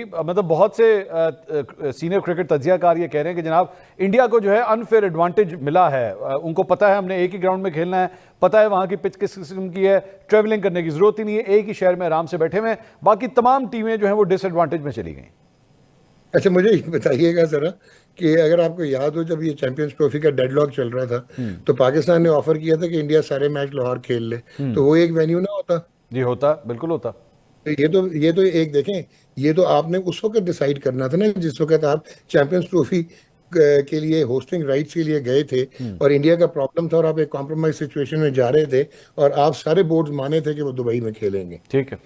मतलब बहुत से सीनियर क्रिकेट तज्जियाकार ये कह रहे हैं कि जनाब इंडिया को जो है अनफेयर एडवांटेज मिला है। उनको पता है हमने एक ही ग्राउंड में खेलना है, पता है वहां की पिच किस किस्म की है, ट्रेवलिंग करने की जरूरत ही नहीं है, एक ही शहर में आराम से बैठे हुए हैं। बाकी तमाम टीमें जो हैं वो डिसएडवांटेज में चली गई। अच्छा, मुझे ये बताइएगा जरा कि अगर आपको याद हो, जब ये चैंपियंस ट्रॉफी का डेडलॉक चल रहा था तो पाकिस्तान ने ऑफर किया था कि इंडिया सारे मैच लाहौर खेल ले, तो वो एक वेन्यू ना होता। जी होता, बिल्कुल होता। तो ये तो एक देखें, ये तो आपने उस वक्त डिसाइड करना था ना जिस वक्त आप चैंपियंस ट्रॉफी के लिए होस्टिंग राइट्स के लिए गए थे और इंडिया का प्रॉब्लम था और आप एक कॉम्प्रोमाइज सिचुएशन में जा रहे थे और आप सारे बोर्ड माने थे कि वो दुबई में खेलेंगे, ठीक है।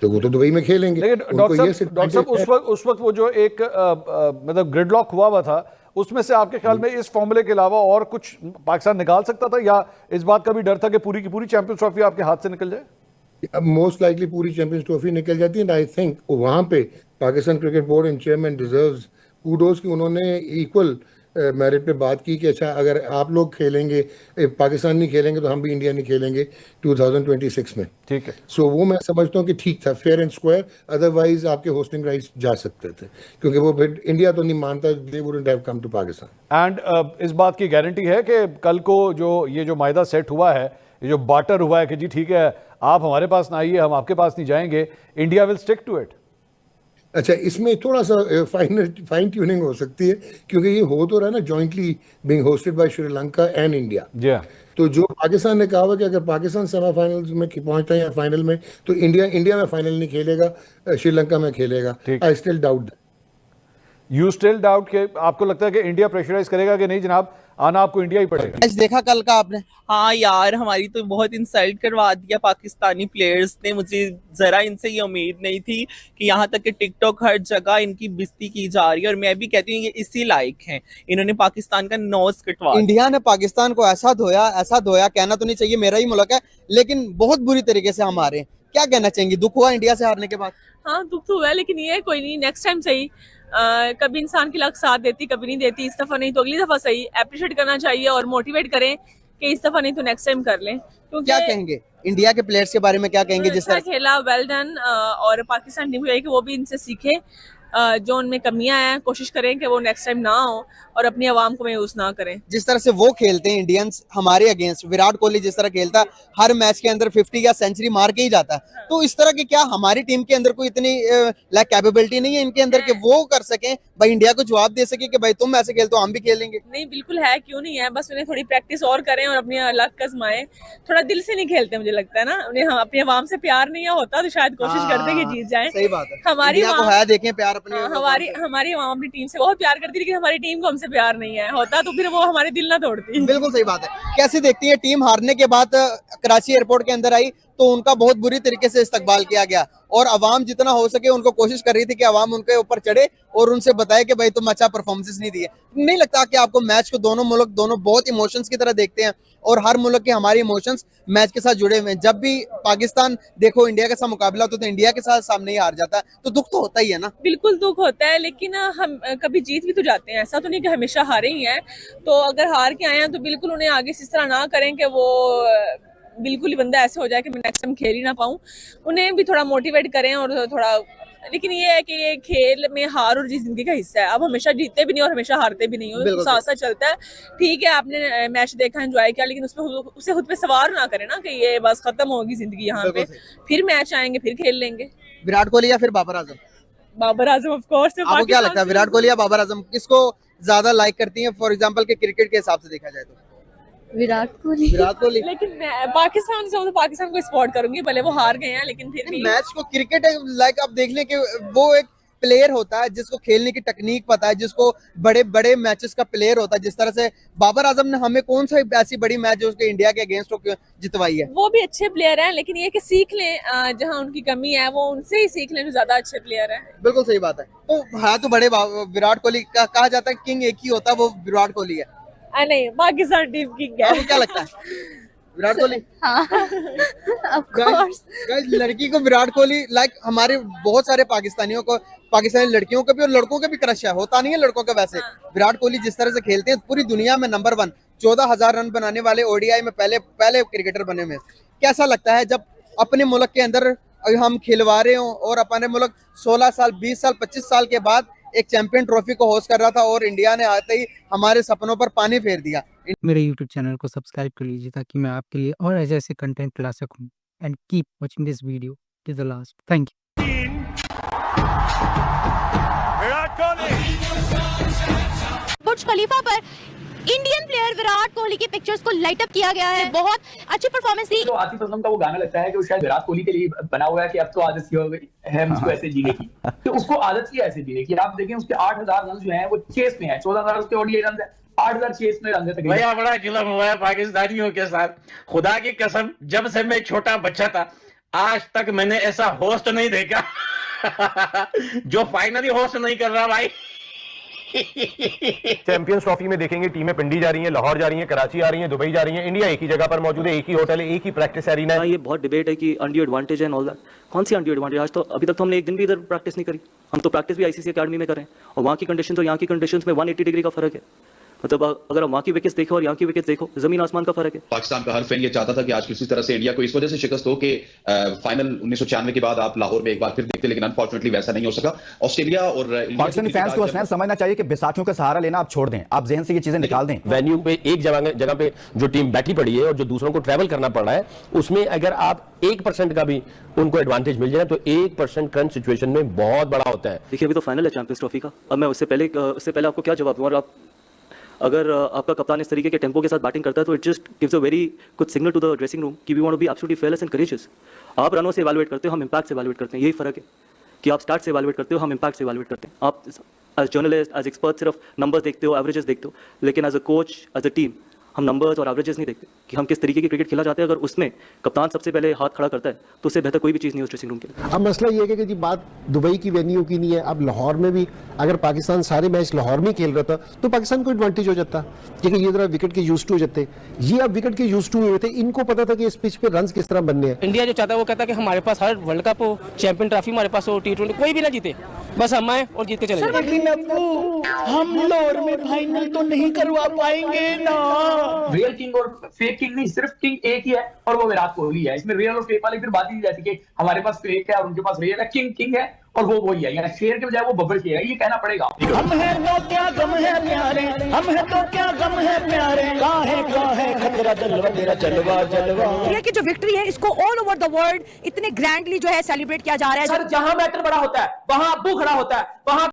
तो वो तो दुबई में खेलेंगे। लेकिन उनको ये डॉक्टर साहब उस वक्त वो जो एक मतलब ग्रिडलॉक हुआ था, उसमें से आपके ख्याल में इस फॉर्मूले के अलावा और कुछ पाकिस्तान निकाल सकता था, या इस बात का भी डर था कि पूरी की पूरी चैंपियंस ट्रॉफी आपके हाथ से निकल जाए? अब मोस्ट लाइकली पूरी चैंपियंस ट्रॉफी निकल जाती है। आई थिंक वहां पे Pakistan cricket board and chairman deserves kudos कि उन्होंने इक्वल मेरिट पे बात की कि अच्छा अगर आप लोग खेलेंगे, पाकिस्तान नहीं खेलेंगे तो हम भी इंडिया नहीं खेलेंगे 2026 में। ठीक है। सो वो मैं समझता हूँ कि ठीक था, फेयर एंड स्क्वायर। अदरवाइज आपके होस्टिंग राइट्स जा सकते थे, क्योंकि वो फिर इंडिया तो नहीं मानता, they wouldn't have come to Pakistan. And इस बात की गारंटी है कि कल को जो ये जो मायदा सेट हुआ है, ये जो बार्टर हुआ है कि जी ठीक है आप हमारे पास ना आइए, हम आपके पास नहीं जाएंगे, India will stick to it? अच्छा, इसमें थोड़ा सा फाइन ट्यूनिंग हो सकती है, क्योंकि ये हो तो रहा है ना jointly being hosted by Sri Lanka and India. जी हाँ। तो जो पाकिस्तान ने कहा हुआ कि अगर पाकिस्तान सेमीफाइनल्स में पहुंचता है या फाइनल में, तो इंडिया में फाइनल नहीं खेलेगा, श्रीलंका में खेलेगा। ठीक। I still doubt. You still doubt के आपको लगता है कि इंडिया प्रेशराइज करेगा कि नहीं जनाब आना आपको इंडिया ही पड़ेगा? मैच देखा कल का आपने? हाँ यार, हमारी तो बहुत इंसल्ट करवा दिया पाकिस्तानी प्लेयर्स ने। मुझे जरा इनसे ये उम्मीद नहीं थी कि यहाँ तक कि टिकटॉक हर जगह इनकी बेइज्जती की जा रही है, और मैं भी कहती हूँ ये इसी लायक हैं। इन्होंने पाकिस्तान का नोज कटवा, इंडिया ने पाकिस्तान को ऐसा धोया, कहना तो नहीं चाहिए, मेरा ही मुल्क है, लेकिन बहुत बुरी तरीके से हम हारे। क्या कहना चाहेंगे, दुख हुआ इंडिया से हारने के बाद? हाँ दुख तो हुआ है, लेकिन ये कोई नहीं, नेक्स्ट टाइम सही। कभी इंसान की लक साथ देती, कभी नहीं देती। इस दफा नहीं तो अगली दफा सही। अप्रिशिएट करना चाहिए और मोटिवेट करें कि इस दफा नहीं तो नेक्स्ट टाइम कर लें। क्योंकि क्या कहेंगे इंडिया के प्लेयर्स के बारे में, क्या कहेंगे जिस तरह खेला, वेल डन। और पाकिस्तान टीम को चाहिए कि वो भी इनसे सीखे, जो उनमें कमियां हैं कोशिश करें कि वो नेक्स्ट टाइम ना हो और अपनी आवाम को मायूस ना करें। जिस तरह से वो खेलते हैं इंडियंस हमारे अगेंस्ट, विराट कोहली जिस तरह खेलता है, हर मैच के अंदर 50 या सेंचुरी मार के ही जाता है, तो इस तरह की क्या हमारी टीम के अंदर कोई इतनी लाइक कैपेबिलिटी नहीं है इनके अंदर कि वो कर सकें, भाई इंडिया को जवाब दे सके कि भाई तुम ऐसे खेलते हो हम भी खेलेंगे? नहीं, बिल्कुल है, क्यों नहीं है। बस उन्हें थोड़ी प्रैक्टिस और करें और अपनी लक आजमाएं। थोड़ा दिल से नहीं खेलते, मुझे लगता है ना, उन्हें अपनी आवाम से प्यार नहीं होता तो शायद कोशिश करते कि जीत जाए। सही बात है। हमारी को है देखें प्यार अपने, हमारी आवाम अपनी टीम से बहुत प्यार करती है, लेकिन हमारी टीम को हमसे प्यार नहीं है होता, तो फिर वो हमारे दिल ना तोड़ती। बिल्कुल सही बात है। कैसे देखती है टीम हारने के बाद कराची एयरपोर्ट के अंदर आई तो उनका बहुत बुरी तरीके से इस्तकबाल किया गया, और अवाम जितना हो सके उनको कोशिश कर रही थी कि अवाम उनके ऊपर चढ़े और उनसे बताए कि भाई तुम अच्छा परफॉर्मेंस नहीं दिए? नहीं लगता कि आपको मैच को दोनों मुल्क दोनों बहुत इमोशंस की तरह देखते हैं, और हर मुल्क के हमारे इमोशंस मैच के साथ जुड़े हुए हैं? जब भी पाकिस्तान देखो इंडिया के साथ मुकाबला होता है तो इंडिया के साथ सामने ही हार जाता है, तो दुख तो होता ही है ना? बिल्कुल दुख होता है, लेकिन हम कभी जीत भी तो जाते हैं, ऐसा तो नहीं कि हमेशा हारे ही हैं। तो अगर हार के आए हैं तो बिल्कुल उन्हें आगे से इस तरह ना करें कि वो बिल्कुल ही बंदा ऐसे हो जाए कि मैं नेक्स्ट टाइम खेल ही ना पाऊं। उन्हें भी थोड़ा मोटिवेट करें और थोड़ा, लेकिन ये है कि ये खेल में हार और जीत जिंदगी का हिस्सा है। अब हमेशा जीतते भी नहीं और हमेशा हारते भी नहीं हो, साथ साथ चलता है। ठीक है, आपने मैच देखा, एंजॉय किया, लेकिन उसे खुद पे सवार ना करें ना कि ये बस खत्म होगी जिंदगी यहाँ पे, फिर मैच आएंगे फिर खेल लेंगे। विराट कोहली या फिर बाबर आजम? Babar Azam of course. आपको क्या लगता है, विराट कोहली या बाबर आजम, किसको ज्यादा लाइक करती हैं फॉर एग्जांपल के क्रिकेट के हिसाब से देखा जाए तो? विराट कोहली। विराट कोहली। लेकिन मैं पाकिस्तान से हूं तो पाकिस्तान को सपोर्ट करूंगी, भले वो हार गए हैं, लेकिन फिर भी मैच को क्रिकेट लाइक आप देख लें कि वो एक प्लेयर होता है जिसको खेलने की टेक्निक पता है, जिसको बड़े बड़े मैचेस का प्लेयर होता है। जिस तरह से बाबर आजम ने हमें कौन सा ऐसी बड़ी मैच जो उसके इंडिया के अगेंस्ट जितवाई है? वो भी अच्छे प्लेयर हैं, लेकिन ये कि सीख लें, जहां उनकी कमी है वो उनसे ही सीख लें जो ज्यादा अच्छे प्लेयर हैं। बिल्कुल सही बात है। तो हाँ, तो बड़े विराट कोहली का कहा जाता है किंग एक ही होता है, वो विराट कोहली है। नहीं, पाकिस्तान टीम किंग है। आपको क्या लगता है, विराट कोहली? हाँ ऑफ कोर्स। लड़की को विराट कोहली लाइक हमारे बहुत सारे पाकिस्तानियों को, पाकिस्तानी लड़कियों का भी और लड़कों का भी क्रश है, होता नहीं है लड़कों का वैसे। विराट कोहली जिस तरह से खेलते हैं पूरी दुनिया में नंबर 1, 14,000 रन बनाने वाले ओडीआई में पहले क्रिकेटर बने हुए। कैसा लगता है जब अपने मुल्क के अंदर हम खिलवाड़े हों और अपने मुल्क 16 साल 20 साल 25 साल के बाद एक चैंपियन ट्रॉफी को होस्ट कर रहा था और इंडिया ने आते ही हमारे सपनों पर पानी फेर दिया। मेरे YouTube चैनल को सब्सक्राइब कर लीजिए ताकि मैं आपके लिए और ऐसे ऐसे कंटेंट ला सकूं and keep watching this video till the last. Thank you. Burj Khalifa पर इंडियन प्लेयर विराट कोहली की पिक्चर्स को लाइट अप किया गया है। बहुत अच्छी परफॉर्मेंस थी। तो आतिफ असलम का वो गाना लगता है कि वो शायद विराट कोहली के लिए बना हुआ है कि अब तो आदत सी हो गई है मुझको ऐसे जीने की। तो उसको आदत सी है ऐसे जीने की। आप देखें उसके 8000 रन जो हैं वो चेस में है, 14000 उसके ओडीआई रन है, 8000 चेस में रन है। भैया बड़ा जुल्म हुआ है पाकिस्तानियों के साथ, खुदा की कसम। जब से मैं छोटा बच्चा था आज तक मैंने ऐसा होस्ट नहीं देखा जो फाइनली होस्ट नहीं कर रहा भाई। चैंपियंस ट्रॉफी में देखेंगे टीमें पिंडी जा रही हैं, लाहौर जा रही हैं, कराची आ रही हैं, दुबई जा रही हैं, इंडिया एक ही जगह पर मौजूद है, एक ही होटल है, एक ही प्रैक्टिस एरिना है। ये बहुत डिबेट है कि अनड्यू एडवांटेज है ऑल दैट। कौन सी अनड्यू एडवांटेज? आज तो अभी तक तो हमने एक दिन भी इधर प्रैक्टिस नहीं करी। हम तो प्रैक्टिस भी आईसीसी अकेडमी में करें और वहाँ की कंडीशन और यहाँ की कंडीशन में 180 डिग्री का फर्क है। मतलब अगर हम वहाँ की विकेट्स देखो और यहाँ की विकेट्स देखो, जमीन आसमान का फर्क है। पाकिस्तान का हर फैन ये चाहता था कि आज किसी तरह से इंडिया को इस वजह से शिकस्त हो कि फाइनल 1996 के बाद आप लाहौर में एक बार फिर देखते, लेकिन अनफॉर्चुनेटली वैसा नहीं हो सका। ऑस्ट्रेलिया और पाकिस्तानी फैंस को बस समझना चाहिए कि बैसाखियों का सहारा लेना आप छोड़ दें, आप जहन से ये चीजें निकाल दें। वेन्यू पे एक जगह पे जो टीम बैठी पड़ी है और जो दूसरों को ट्रैवल करना पड़ रहा है, उसमें अगर आप 1% का भी उनको एडवांटेज मिल जाए तो 1% करंट सिचुएशन में बहुत बड़ा होता है। देखिए अभी तो फाइनल है चैंपियंस ट्रॉफी का। अब मैं उससे पहले आपको क्या जवाब दूं? और आप अगर आपका कप्तान इस तरीके के टेंपो के साथ बैटिंग करता है तो it just gives a very good signal to the dressing room कि we want to be absolutely fearless and courageous. आप रनों से इवैल्यूएट करते हो, हम इंपैक्ट से इवैल्यूएट करते हैं। यही फर्क है कि आप स्टार्ट से इवैल्यूएट करते हो, हम इंपैक्ट से इवैल्यूएट करते हैं। आप एज जर्नलिस्ट एज एक्सपर्ट सिर्फ नंबर्स देखते हो, एवरेजेस देखते हो, लेकिन as a coach as a team हम नंबर्स और एवरेजेस नहीं देखते कि हम किस तरीके की क्रिकेट खेला जाते हैं। अगर उसमें कप्तान सबसे पहले हाथ खड़ा करता है तो उससे बेहतर कोई भी चीज़ नहीं उस ड्रेसिंग रूम के लिए। अब मसला ये है कि जी बात दुबई की वेन्यू की नहीं है, अब लाहौर में भी अगर पाकिस्तान सारे मैच लाहौर में खेल रहा था तो पाकिस्तान को एडवांटेज हो जाता, क्योंकि ये जरा विकेट के यूज्ड टू जाते, ये अब विकेट के यूज्ड टू हुए थे, इनको पता था कि इस पिच पे रन किस तरह बनने हैं। इंडिया जो चाहता है वो कहता है कि हमारे पास हर वर्ल्ड कप हो, चैंपियन ट्रॉफी हमारे पास हो, T20 कोई भी ना जीते, बस हम आए और जीत के चले जाए। लेकिन अब्बू हम लाहौर में फाइनल तो नहीं करवा पाएंगे ना। रियल किंग और फेक किंग नहीं, सिर्फ किंग एक ही है और वो विराट कोहली है। इसमें रियल और फेक वाली फिर बात ही नहीं जाती कि हमारे पास फेक है और उनके पास रियल है। किंग किंग है और वो वही है, यानी शेर के बजाय वो बब्बर शेर है, ये कहना पड़ेगा। हम है तो क्या गम है प्यारे, हम है तो क्या गम है प्यारे, काहे खतरा जलवा तेरा जलवा जलवा। इंडिया की जो विक्ट्री है इसको ऑल ओवर द वर्ल्ड इतने ग्रैंडली जो है सेलिब्रेट किया जा रहा है। सर जहां मैटर बड़ा होता है वहां अब्बू खड़ा होता है, वहां